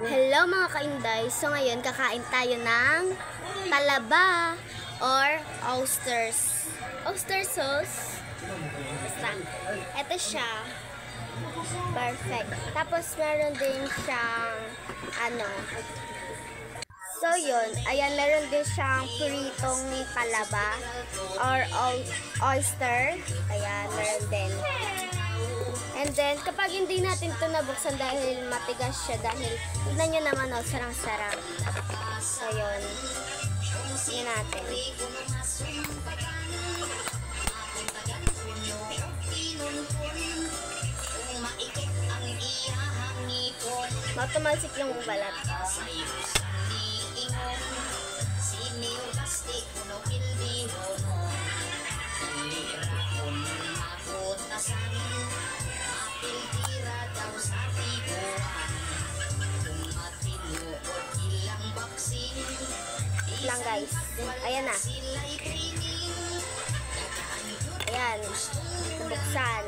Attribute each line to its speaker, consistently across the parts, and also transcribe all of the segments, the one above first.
Speaker 1: Hello mga kainday! So ngayon kakain tayo ng talaba or oysters. Oyster sauce. Basta. Ito siya. Perfect. Tapos meron din siyang So yun, ayan, meron din siyang pritong talaba or oyster. Ayan, meron din. And then, kapag hindi natin ito nabuksan dahil matigas siya, dahil tignan nyo naman, oh, sarang-sarang. So, yun. Tignan natin. Matumalsik yung balat. Lang guys. Ayan na. Ayan. Buksan.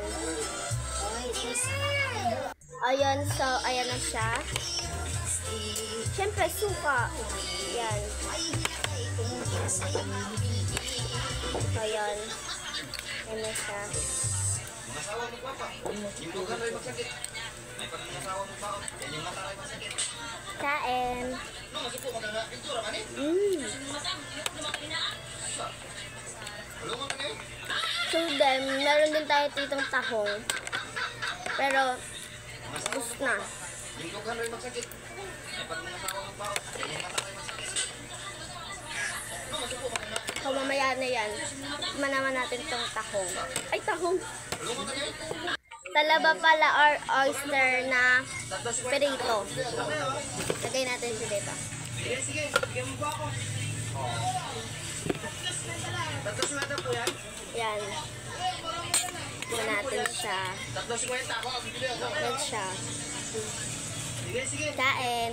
Speaker 1: Ayan. So, ayan na siya. Siyempre, suka. Ayan. Ayan. Ayan na siya. Kain. So then, meron din tayo ditong tahong. Pero, gusto na. So, mamaya na yan. Manaman natin itong tahong. Ay, tahong! Talaba pala or oyster na perito. Lagay natin siya dito.
Speaker 2: Sige, bigyan mo ba ako? Tatlos na po yan?
Speaker 1: Yan. Bigyan natin siya.
Speaker 2: Tatlos 50 ako.
Speaker 1: Yan siya.
Speaker 2: Sige.
Speaker 1: Kain.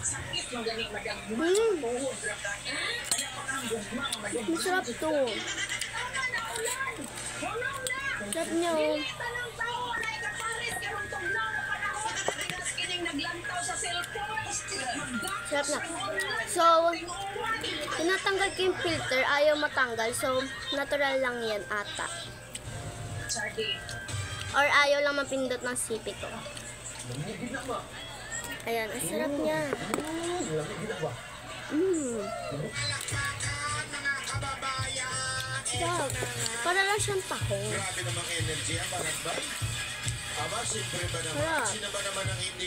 Speaker 2: Sakit yung galing madam.
Speaker 1: Masarap to. Sarap nyo. Sarap na. So, tinatanggal ko yung filter. Ayaw matanggal. So, natural lang yan ata. Or ayaw lang mapindot ng sipi ko. Ayan, ang sarap niya. Sarap. Para lang siyang tahong.
Speaker 3: Grabe namang energy ang banat ba? Aba, siyempre ba naman?
Speaker 1: Sarap.
Speaker 3: Sino ba naman ang hindi